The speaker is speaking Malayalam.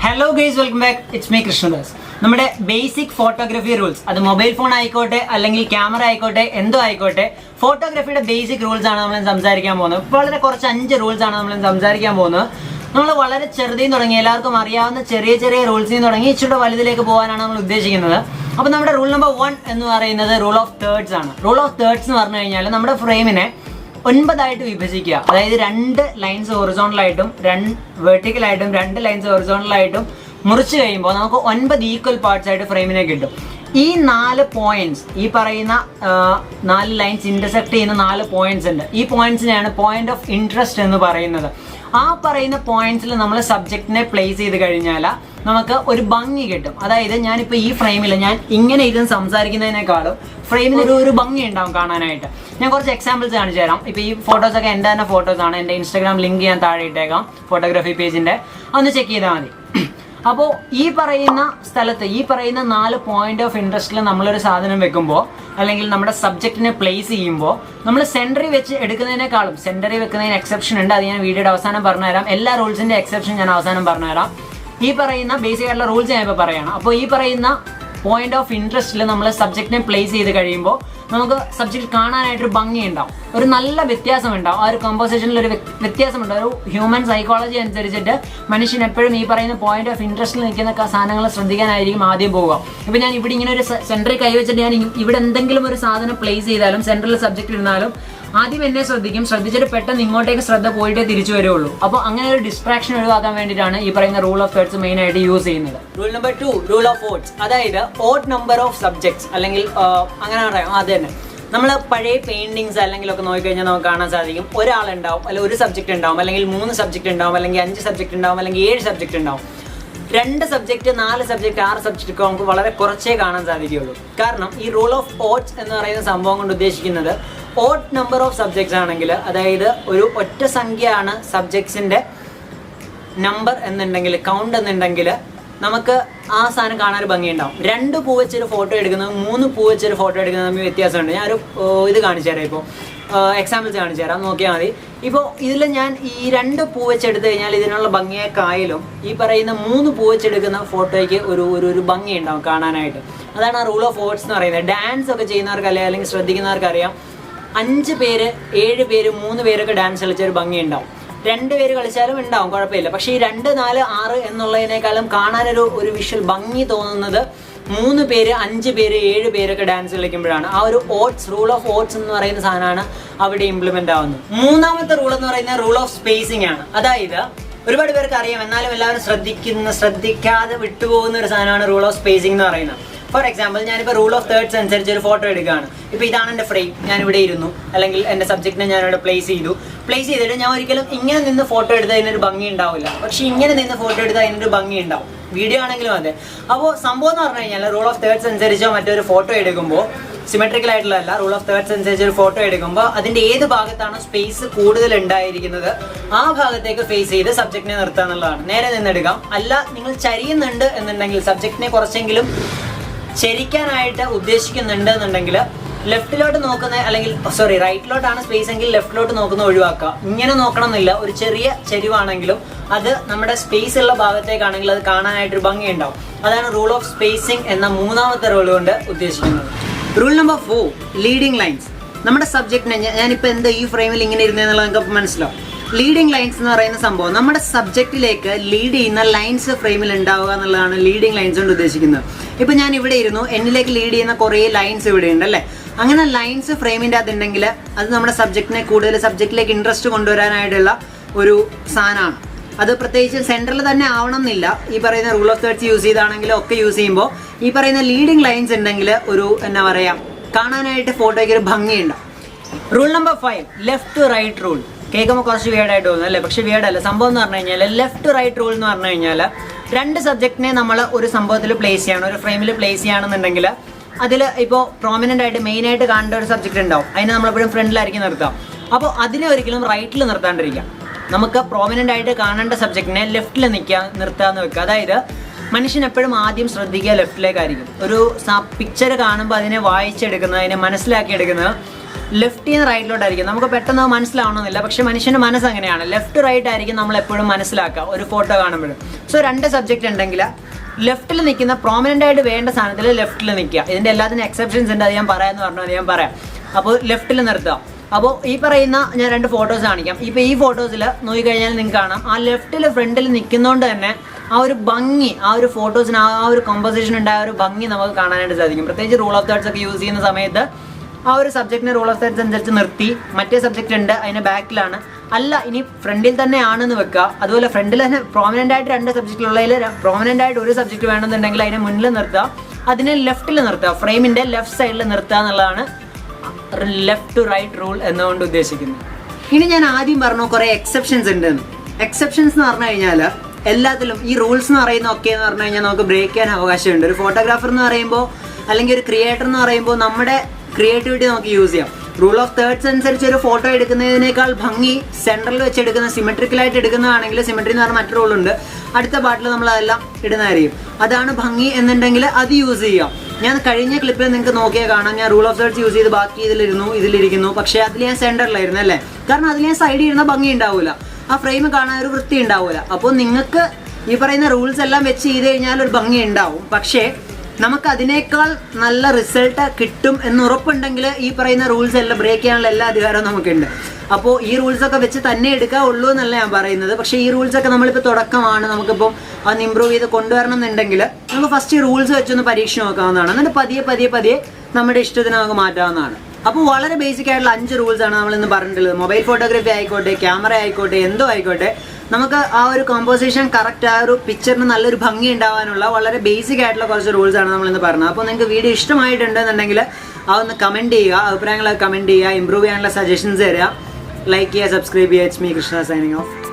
Hello guys, welcome back. It's me Krishnadas. നമ്മുടെ ബേസിക് ഫോട്ടോഗ്രാഫി റൂൾസ്, അത് മൊബൈൽ ഫോൺ ആയിക്കോട്ടെ അല്ലെങ്കിൽ ക്യാമറ ആയിക്കോട്ടെ എന്തോ ആയിക്കോട്ടെ, ഫോട്ടോഗ്രാഫിയുടെ ബേസിക് റൂൾസ് ആണ് നമ്മൾ സംസാരിക്കാൻ പോകുന്നത്. വളരെ കുറച്ച് 5 റൂൾസ് ആണ് നമ്മൾ സംസാരിക്കാൻ പോകുന്നത്. നമ്മൾ വളരെ ചെറുതിൽ തുടങ്ങി എല്ലാവർക്കും അറിയാവുന്ന ചെറിയ ചെറിയ റൂൾസിൽ നിന്ന് തുടങ്ങി ഇച്ചിരി വലുതിലേക്ക് പോകാനാണ് നമ്മൾ ഉദ്ദേശിക്കുന്നത്. അപ്പോൾ നമ്മുടെ റൂൾ നമ്പർ 1 എന്ന് പറയുന്നത് റൂൾ ഓഫ് തേർഡ്സ് ആണ്. റൂൾ ഓഫ് തേർഡ്സ് എന്ന് പറഞ്ഞു കഴിഞ്ഞാൽ നമ്മുടെ ഫ്രെയിമിനെ 9 വിഭജിക്കുക. അതായത് 2 ലൈൻസ് ഹൊറിസോണ്ടലായിട്ടും 2 വെർട്ടിക്കലായിട്ടും 2 ലൈൻസ് ഹൊറിസോണ്ടലായിട്ടും മുറിച്ച് കഴിയുമ്പോൾ നമുക്ക് 9 ഈക്വൽ പാർട്സ് ആയിട്ട് ഫ്രെയിമിനെ കിട്ടും. ഈ 4 പോയിന്റ്സ്, ഈ പറയുന്ന 4 ലൈൻസ് ഇന്റർസെക്ട് ചെയ്യുന്ന 4 പോയിന്റ്സ് ഉണ്ട്. ഈ പോയിന്റ്സിനെയാണ് പോയിന്റ് ഓഫ് ഇൻട്രസ്റ്റ് എന്ന് പറയുന്നത്. ആ പറയുന്ന പോയിന്റ്സിൽ നമ്മൾ സബ്ജക്റ്റിനെ പ്ലേസ് ചെയ്ത് കഴിഞ്ഞാൽ നമുക്ക് ഒരു ഭംഗി കിട്ടും. അതായത് ഞാനിപ്പോൾ ഈ ഫ്രെയിമിൽ ഞാൻ ഇങ്ങനെ ഇരുന്ന് സംസാരിക്കുന്നതിനേക്കാളും ഫ്രെയിമിന് ഒരു ഭംഗി ഉണ്ടാവും കാണാനായിട്ട്. ഞാൻ കുറച്ച് എക്സാമ്പിൾസ് കാണിച്ചു തരാം. ഇപ്പോൾ ഈ ഫോട്ടോസൊക്കെ എൻ്റെ തന്നെ ഫോട്ടോസാണ്. എൻ്റെ ഇൻസ്റ്റാഗ്രാം ലിങ്ക് ഞാൻ താഴെ ഇട്ടേക്കാം, ഫോട്ടോഗ്രാഫി പേജിൻ്റെ. ഒന്ന് ചെക്ക് ചെയ്താൽ മതി. അപ്പോൾ ഈ പറയുന്ന സ്ഥലത്ത് ഈ പറയുന്ന 4 പോയിന്റ് ഓഫ് ഇൻട്രസ്റ്റിൽ നമ്മളൊരു സാധനം വെക്കുമ്പോൾ അല്ലെങ്കിൽ നമ്മുടെ സബ്ജക്റ്റിനെ പ്ലേസ് ചെയ്യുമ്പോൾ നമ്മൾ സെൻറ്ററിൽ വെച്ച് എടുക്കുന്നതിനേക്കാളും, സെൻറ്ററിൽ വെക്കുന്നതിന് എക്സെപ്ഷൻ ഉണ്ട്, അത് ഞാൻ വീഡിയോയുടെ അവസാനം പറഞ്ഞുതരാം. എല്ലാ റൂൾസിൻ്റെ എക്സെപ്ഷൻ ഞാൻ അവസാനം പറഞ്ഞുതരാം. ഈ പറയുന്ന ബേസിക് ആയിട്ടുള്ള റൂൾസ് ഞാൻ ഇപ്പോൾ പറയണം. അപ്പോൾ ഈ പറയുന്ന പോയിന്റ് ഓഫ് ഇൻട്രസ്റ്റിൽ നമ്മൾ സബ്ജക്റ്റിനെ പ്ലേസ് ചെയ്ത് കഴിയുമ്പോൾ നമുക്ക് സബ്ജക്റ്റ് കാണാനായിട്ടൊരു ഭംഗി ഉണ്ടാവും, ഒരു നല്ല വ്യത്യാസം ഉണ്ടാവും. ആ ഒരു കമ്പോസിഷനിൽ ഒരു വ്യത്യാസമുണ്ട്. ഒരു ഹ്യൂമൻ സൈക്കോളജി അനുസരിച്ചിട്ട് മനുഷ്യൻ എപ്പോഴും ഈ പറയുന്ന പോയിന്റ് ഓഫ് ഇൻട്രസ്റ്റിൽ നിൽക്കുന്ന സാധനങ്ങൾ ശ്രദ്ധിക്കാനായിരിക്കും ആദ്യം പോവുക. ഇപ്പം ഞാൻ ഇവിടെ ഇങ്ങനെ ഒരു സെൻറ്ററിൽ കൈവച്ചിട്ട് ഞാൻ ഇവിടെ എന്തെങ്കിലും ഒരു സാധനം പ്ലേസ് ചെയ്താലും സെൻറ്ററിൽ സബ്ജക്റ്റ് ഇരുന്നാലും ആദ്യം എന്നെ ശ്രദ്ധിച്ചിട്ട് പെട്ടെന്ന് ഇങ്ങോട്ടേക്ക് ശ്രദ്ധ പോയിട്ടേ തിരിച്ചു വരുള്ളൂ. അപ്പോൾ അങ്ങനെ ഒരു ഡിസ്ട്രാക്ഷൻ ഒഴിവാക്കാൻ വേണ്ടിയിട്ടാണ് ഈ പറയുന്ന റൂൾ ഓഫ് തേർഡ്സ് മെയിൻ ആയിട്ട് യൂസ് ചെയ്യുന്നത്. Rule number 2, rule of odds. അതായത് ഓഡ് നമ്പർ ഓഫ് സബ്ജക്ട്സ്, അല്ലെങ്കിൽ അങ്ങനെ പറയാം. അത് തന്നെ നമ്മൾ പഴയ പെയിന്റിങ്സ് അല്ലെങ്കിൽ ഒക്കെ നോക്കിക്കഴിഞ്ഞാൽ നമുക്ക് കാണാൻ സാധിക്കും, ഒരാളുണ്ടാവും, അല്ലെങ്കിൽ ഒരു സബ്ജക്റ്റ് ഉണ്ടാവും, അല്ലെങ്കിൽ 3 സബ്ജക്റ്റ് ഉണ്ടാവും, അല്ലെങ്കിൽ 5 സബ്ജക്റ്റ് ഉണ്ടാവും, അല്ലെങ്കിൽ 7 സബ്ജക്റ്റ് ഉണ്ടാവും. 2 സബ്ജക്റ്റ്, 4 സബ്ജക്റ്റ്, 6 സബ്ജക്റ്റ് ഒക്കെ നമുക്ക് വളരെ കുറച്ചേ കാണാൻ സാധിക്കുകയുള്ളൂ. കാരണം ഈ റൂൾ ഓഫ് ഓഡ്സ് എന്ന് പറയുന്ന സംഭവം കൊണ്ട് ഉദ്ദേശിക്കുന്നത് ഓഡ് നമ്പർ ഓഫ് സബ്ജക്ട്സ് ആണെങ്കിൽ, അതായത് ഒരു ഒറ്റ സംഖ്യയാണ് സബ്ജക്ട്സിൻ്റെ നമ്പർ എന്നുണ്ടെങ്കിൽ, കൗണ്ട് എന്നുണ്ടെങ്കിൽ നമുക്ക് ആ സാധനം കാണാൻ ഒരു ഭംഗിയുണ്ടാവും. 2 പൂ വെച്ചൊരു ഫോട്ടോ എടുക്കുന്നത് 3 പൂ വെച്ചൊരു ഫോട്ടോ എടുക്കുന്നത് തമ്മിൽ വ്യത്യാസമുണ്ട്. ഞാനൊരു ഇത് കാണിച്ചു തരാം. ഇപ്പോൾ എക്സാമ്പിൾസ് കാണിച്ചു തരാം, നോക്കിയാൽ മതി. ഇപ്പോൾ ഇതിൽ ഞാൻ ഈ 2 പൂ വെച്ചെടുത്ത് കഴിഞ്ഞാൽ ഇതിനുള്ള ഭംഗിയേക്കായാലും ഈ പറയുന്ന 3 പൂ വെച്ചെടുക്കുന്ന ഫോട്ടോയ്ക്ക് ഒരു ഭംഗി ഉണ്ടാവും കാണാനായിട്ട്. അതാണ് ആ റൂൾ ഓഫ് ഓഡ്സ് എന്ന് പറയുന്നത്. ഡാൻസ് ഒക്കെ ചെയ്യുന്നവർക്ക് അല്ലെങ്കിൽ ശ്രദ്ധിക്കുന്നവർക്കറിയാം, 5 പേര് 7 പേര് 3 പേരൊക്കെ ഡാൻസ് കളിച്ചൊരു ഭംഗി ഉണ്ടാവും. 2 പേര് കളിച്ചാലും ഉണ്ടാവും, കുഴപ്പമില്ല. പക്ഷേ ഈ 2, 4, 6 എന്നുള്ളതിനേക്കാളും കാണാനൊരു വിഷ്വൽ ഭംഗി തോന്നുന്നത് 3 പേര് 5 പേര് 7 പേരൊക്കെ ഡാൻസ് കളിക്കുമ്പോഴാണ്. ആ ഒരു ഓഡ്സ്, റൂൾ ഓഫ് ഓഡ്സ് എന്ന് പറയുന്ന സാധനമാണ് അവിടെ ഇംപ്ലിമെന്റ് ആവുന്നത്. 3ാമത്തെ റൂൾ എന്ന് പറയുന്നത് റൂൾ ഓഫ് സ്പേസിംഗ് ആണ്. അതായത് ഒരുപാട് പേർക്ക് അറിയാം, എന്നാലും എല്ലാവരും ശ്രദ്ധിക്കാതെ വിട്ടുപോകുന്ന ഒരു സാധനമാണ് റൂൾ ഓഫ് സ്പേസിംഗ് എന്ന് പറയുന്നത്. ഫോർ എക്സാമ്പിൾ, ഞാനിപ്പോൾ റൂൾ ഓഫ് തേർഡ്സ് അനുസരിച്ച് ഒരു ഫോട്ടോ എടുക്കുകയാണ്. ഇപ്പോൾ ഇതാണ് എൻ്റെ ഫ്രെയിം, ഞാനിവിടെ ഇരുന്നു, അല്ലെങ്കിൽ എൻ്റെ സബ്ജക്റ്റിനെ ഞാനിവിടെ പ്ലേസ് ചെയ്തിട്ട് ഞാൻ ഒരിക്കലും ഇങ്ങനെ നിന്ന് ഫോട്ടോ എടുത്താൽ അതിനൊരു ഭംഗി ഉണ്ടാവില്ല. പക്ഷേ ഇങ്ങനെ നിന്ന് ഫോട്ടോ എടുത്താൽ അതിനൊരു ഭംഗി ഉണ്ടാവും, വീഡിയോ ആണെങ്കിലും അതെ. അപ്പോൾ സംഭവം എന്ന് പറഞ്ഞു കഴിഞ്ഞാൽ റൂൾ ഓഫ് തേർഡ്സ് അനുസരിച്ചോ മറ്റൊരു ഫോട്ടോ എടുക്കുമ്പോൾ, സിമെട്രിക്കൽ ആയിട്ടുള്ളതല്ല, റൂൾ ഓഫ് തേർഡ്സ് അനുസരിച്ച് ഒരു ഫോട്ടോ എടുക്കുമ്പോൾ അതിൻ്റെ ഏത് ഭാഗത്താണ് സ്പേസ് കൂടുതൽ ഉണ്ടായിരിക്കുന്നത് ആ ഭാഗത്തേക്ക് ഫേസ് ചെയ്ത് സബ്ജക്റ്റിനെ നിർത്തുക എന്നുള്ളതാണ്. നേരെ നിന്നെടുക്കാം. അല്ല, നിങ്ങൾ ചരിയുന്നുണ്ട് എന്നുണ്ടെങ്കിൽ, സബ്ജക്റ്റിനെ കുറച്ചെങ്കിലും ചരിക്കാനായിട്ട് ഉദ്ദേശിക്കുന്നുണ്ട് എന്നുണ്ടെങ്കിൽ ലെഫ്റ്റിലോട്ട് നോക്കുന്ന, അല്ലെങ്കിൽ റൈറ്റിലോട്ടാണ് സ്പേസ് എങ്കിൽ ലെഫ്റ്റിലോട്ട് നോക്കുന്ന ഒഴിവാക്കുക. ഇങ്ങനെ നോക്കണം എന്നില്ല, ഒരു ചെറിയ ചെരിവാണെങ്കിലും അത് നമ്മുടെ സ്പേസ് ഉള്ള ഭാഗത്തേക്കാണെങ്കിൽ അത് കാണാനായിട്ടൊരു ഭംഗി ഉണ്ടാവും. അതാണ് റൂൾ ഓഫ് സ്പേസിംഗ് എന്ന 3ാമത്തെ റൂൾ കൊണ്ട് ഉദ്ദേശിക്കുന്നത്. Rule number 4, leading lines. നമ്മുടെ സബ്ജക്റ്റിനെ ഞാനിപ്പോൾ എന്താ ഈ ഫ്രെയിമിൽ ഇങ്ങനെ ഇരുന്നെന്നുള്ളത് നിങ്ങൾക്ക് മനസ്സിലാവും. ലീഡിങ് ലൈൻസ് എന്ന് പറയുന്ന സംഭവം നമ്മുടെ സബ്ജക്റ്റിലേക്ക് ലീഡ് ചെയ്യുന്ന ലൈൻസ് ഫ്രെയിമിൽ ഉണ്ടാവുക എന്നുള്ളതാണ് ലീഡിങ് ലൈൻസ് കൊണ്ട് ഉദ്ദേശിക്കുന്നത്. ഇപ്പോൾ ഞാൻ ഇവിടെ ഇരുന്നു, എന്നിലേക്ക് ലീഡ് ചെയ്യുന്ന കുറേ ലൈൻസ് ഇവിടെ ഉണ്ട് അല്ലേ. അങ്ങനെ ലൈൻസ് ഫ്രെയിമിൻ്റെ അതുണ്ടെങ്കിൽ അത് നമ്മുടെ സബ്ജക്റ്റിനെ കൂടുതൽ സബ്ജക്റ്റിലേക്ക് ഇൻട്രസ്റ്റ് കൊണ്ടുവരാനായിട്ടുള്ള ഒരു സാധനമാണ്. അത് പ്രത്യേകിച്ച് സെൻറ്ററിൽ തന്നെ ആവണം എന്നില്ല. ഈ പറയുന്ന റൂൾ ഓഫ് തേർഡ്സ് യൂസ് ചെയ്താണെങ്കിലും ഒക്കെ യൂസ് ചെയ്യുമ്പോൾ ഈ പറയുന്ന ലീഡിങ് ലൈൻസ് ഉണ്ടെങ്കിൽ എന്താ പറയുക, കാണാനായിട്ട് ഫോട്ടോയ്ക്ക് ഒരു ഭംഗിയുണ്ടാവും. Rule number 5, left to right rule. കേൾക്കുമ്പോൾ കുറച്ച് വേർഡായിട്ട് തോന്നുന്നു അല്ലേ, പക്ഷേ വേർഡല്ല. സംഭവം എന്ന് പറഞ്ഞു കഴിഞ്ഞാൽ ലെഫ്റ്റ് ടു റൈറ്റ് റൂൾ എന്ന് പറഞ്ഞു കഴിഞ്ഞാൽ 2 സബ്ജക്റ്റിനെ നമ്മൾ ഒരു സംഭവത്തിൽ പ്ലേസ് ചെയ്യണം, ഒരു ഫ്രെയിമിൽ പ്ലേസ് ചെയ്യുകയാണെന്നുണ്ടെങ്കിൽ അതിൽ ഇപ്പോൾ പ്രോമിനൻ്റ് ആയിട്ട് മെയിനായിട്ട് കാണേണ്ട ഒരു സബ്ജക്റ്റ് ഉണ്ടാവും, അതിനെ നമ്മളെപ്പോഴും ഫ്രണ്ടിലായിരിക്കും നിർത്താം. അപ്പോൾ അതിനെ ഒരിക്കലും റൈറ്റിൽ നിർത്താണ്ടിരിക്കാം. നമുക്ക് പ്രോമിനൻ്റ് ആയിട്ട് കാണേണ്ട സബ്ജക്റ്റിനെ ലെഫ്റ്റിൽ നിർത്താമെന്ന് വെക്കുക. അതായത് മനുഷ്യൻ എപ്പോഴും ആദ്യം ശ്രദ്ധിക്കുക ലെഫ്റ്റിലേക്കായിരിക്കും. ഒരു പിക്ചർ കാണുമ്പോൾ അതിനെ വായിച്ചെടുക്കുന്നത്, അതിനെ മനസ്സിലാക്കിയെടുക്കുന്നത് ലെഫ്റ്റിൽ നിന്ന് റൈറ്റിലോട്ടായിരിക്കും. നമുക്ക് പെട്ടെന്ന് മനസ്സിലാവണമെന്നില്ല, പക്ഷെ മനുഷ്യൻ്റെ മനസ്സ് അങ്ങനെയാണ്. ലെഫ്റ്റ് റൈറ്റ് ആയിരിക്കും നമ്മൾ എപ്പോഴും മനസ്സിലാക്കുക ഒരു ഫോട്ടോ കാണുമ്പോഴും. സോ 2 സബ്ജക്റ്റ് ഉണ്ടെങ്കിൽ ലെഫ്റ്റിൽ നിൽക്കുന്ന പ്രോമിനൻ്റ് ആയിട്ട് വേണ്ട സാധനത്തിൽ ലെഫ്റ്റിൽ നിൽക്കുക. ഇതിൻ്റെ എല്ലാത്തിനും എക്സെപ്ഷൻസ് ഉണ്ട്, അത് ഞാൻ പറയാമെന്ന് പറഞ്ഞു, അത് ഞാൻ പറയാം. അപ്പോൾ ലെഫ്റ്റിൽ നിർത്തുക. അപ്പോൾ ഈ പറയുന്ന ഞാൻ 2 ഫോട്ടോസ് കാണിക്കാം. ഇപ്പോൾ ഈ ഫോട്ടോസിൽ നോക്കിക്കഴിഞ്ഞാൽ നിങ്ങൾക്ക് കാണാം ആ ലെഫ്റ്റിൽ ഫ്രണ്ടിൽ നിൽക്കുന്നതുകൊണ്ട് തന്നെ ആ ഒരു ഭംഗി, ആ ഒരു ഫോട്ടോസിന് ആ ഒരു കോമ്പോസിഷൻ ഉണ്ടായ ഒരു ഭംഗി നമുക്ക് കാണാനായിട്ട് സാധിക്കും. പ്രത്യേകിച്ച് റൂൾ ഓഫ് തേർഡ്സ് ഒക്കെ യൂസ് ചെയ്യുന്ന സമയത്ത് ആ ഒരു സബ്ജക്റ്റിനെ റൂൾ ഓഫ് തേർഡ്സ് അനുസരിച്ച് നിർത്തി, മറ്റേ സബ്ജക്റ്റ് ഉണ്ട് അതിൻ്റെ ബാക്കിലാണ്, അല്ല ഇനി ഫ്രണ്ടിൽ തന്നെ ആണെന്ന് വെക്കുക. അതുപോലെ ഫ്രണ്ടിൽ തന്നെ പ്രോമിനൻ്റ് ആയിട്ട് 2 സബ്ജക്റ്റിലുള്ളതിൽ പ്രോമിനൻ്റ് ആയിട്ട് ഒരു സബ്ജക്റ്റ് വേണമെന്നുണ്ടെങ്കിൽ അതിനെ മുന്നിൽ നിർത്തുക, അതിനെ ലെഫ്റ്റിൽ നിർത്തുക, ഫ്രെയിമിൻ്റെ ലെഫ്റ്റ് സൈഡിൽ നിർത്തുക എന്നുള്ളതാണ് ലെഫ്റ്റ് ടു റൈറ്റ് റൂൾ എന്നുകൊണ്ട് ഉദ്ദേശിക്കുന്നത്. ഇനി ഞാൻ ആദ്യം പറഞ്ഞു കുറേ എക്സെപ്ഷൻസ് ഉണ്ടെന്ന്. എക്സെപ്ഷൻസ് എന്ന് പറഞ്ഞു കഴിഞ്ഞാൽ എല്ലാത്തിലും ഈ റൂൾസ് എന്ന് പറയുന്ന ഒക്കെ എന്ന് പറഞ്ഞു കഴിഞ്ഞാൽ നമുക്ക് ബ്രേക്ക് ചെയ്യാൻ അവകാശമുണ്ട്. ഒരു ഫോട്ടോഗ്രാഫർ എന്ന് പറയുമ്പോൾ അല്ലെങ്കിൽ ഒരു ക്രിയേറ്റർ എന്ന് പറയുമ്പോൾ നമ്മുടെ ക്രിയേറ്റിവിറ്റി നമുക്ക് യൂസ് ചെയ്യാം. റൂൾ ഓഫ് തേർഡ്സ് അനുസരിച്ച് ഒരു ഫോട്ടോ എടുക്കുന്നതിനേക്കാൾ ഭംഗി സെൻറ്ററിൽ വെച്ച് എടുക്കുന്ന സിമെട്രിക്കലായിട്ട് എടുക്കുന്നതാണെങ്കിൽ, സിമെട്രി എന്ന് പറഞ്ഞാൽ മറ്റൊരു റൂളുണ്ട്, അടുത്ത പാട്ടിൽ നമ്മൾ അതെല്ലാം ഇടുന്നതായിരിക്കും. അതാണ് ഭംഗി എന്നുണ്ടെങ്കിൽ അത് യൂസ് ചെയ്യാം. ഞാൻ കഴിഞ്ഞ ക്ലിപ്പിൽ നിങ്ങൾക്ക് നോക്കിയാൽ കാണാം, ഞാൻ റൂൾ ഓഫ് തേർഡ്സ് യൂസ് ചെയ്ത് ബാക്കി ഇതിലിരിക്കുന്നു, പക്ഷേ അതിൽ ഞാൻ സെൻറ്ററിലായിരുന്നു അല്ലേ, കാരണം അതിൽ ഞാൻ സൈഡിൽ ഇരുന്ന ഭംഗി ഉണ്ടാവില്ല, ആ ഫ്രെയിം കാണാൻ ഒരു വൃത്തി ഉണ്ടാവില്ല. അപ്പോൾ നിങ്ങൾക്ക് ഈ പറയുന്ന റൂൾസ് എല്ലാം വെച്ച് ചെയ്ത് കഴിഞ്ഞാൽ ഒരു ഭംഗി ഉണ്ടാവും, പക്ഷേ നമുക്ക് അതിനേക്കാൾ നല്ല റിസൾട്ട് കിട്ടും എന്ന് ഉറപ്പുണ്ടെങ്കിൽ ഈ പറയുന്ന റൂൾസ് എല്ലാം ബ്രേക്ക് ചെയ്യാനുള്ള എല്ലാ അധികാരവും നമുക്കുണ്ട്. അപ്പോൾ ഈ റൂൾസൊക്കെ വെച്ച് തന്നെ എടുക്കാവുള്ളൂ എന്നല്ല ഞാൻ പറയുന്നത്. പക്ഷേ ഈ റൂൾസൊക്കെ നമ്മളിപ്പോൾ തുടക്കമാണ്, നമുക്കിപ്പോൾ അതൊന്ന് ഇമ്പ്രൂവ് ചെയ്ത് കൊണ്ടുവരണം എന്നുണ്ടെങ്കിൽ നമുക്ക് ഫസ്റ്റ് ഈ റൂൾസ് വെച്ചൊന്ന് പരീക്ഷ നോക്കാവുന്നതാണ്. എന്നിട്ട് പതിയെ നമ്മുടെ ഇഷ്ടത്തിന് നമുക്ക് മാറ്റാവുന്നതാണ്. അപ്പോൾ വളരെ ബേസിക് ആയിട്ടുള്ള 5 റൂൾസാണ് നമ്മളിന്ന് പറഞ്ഞിട്ടുള്ളത്. മൊബൈൽ ഫോട്ടോഗ്രാഫി ആയിക്കോട്ടെ, ക്യാമറ ആയിക്കോട്ടെ, എന്തോ ആയിക്കോട്ടെ, നമുക്ക് ആ ഒരു കോമ്പോസിഷൻ കറക്റ്റ്, ആ ഒരു പിക്ചറിന് നല്ലൊരു ഭംഗി ഉണ്ടാവാനുള്ള വളരെ ബേസിക് ആയിട്ടുള്ള കുറച്ച് റൂൾസാണ് നമ്മളിന്ന് പറഞ്ഞത്. അപ്പോൾ നിങ്ങൾക്ക് വീഡിയോ ഇഷ്ടമായിട്ടുണ്ടെന്നുണ്ടെങ്കിൽ അതൊന്ന് കമൻറ്റ് ചെയ്യുക, അഭിപ്രായങ്ങളൊക്കെ കമൻറ്റ് ചെയ്യുക, ഇമ്പ്രൂവ് ചെയ്യാനുള്ള സജഷൻസ് തരിക, ലൈക്ക് ചെയ്യുക, സബ്സ്ക്രൈബ് ചെയ്യുക. It's me Krishna signing off.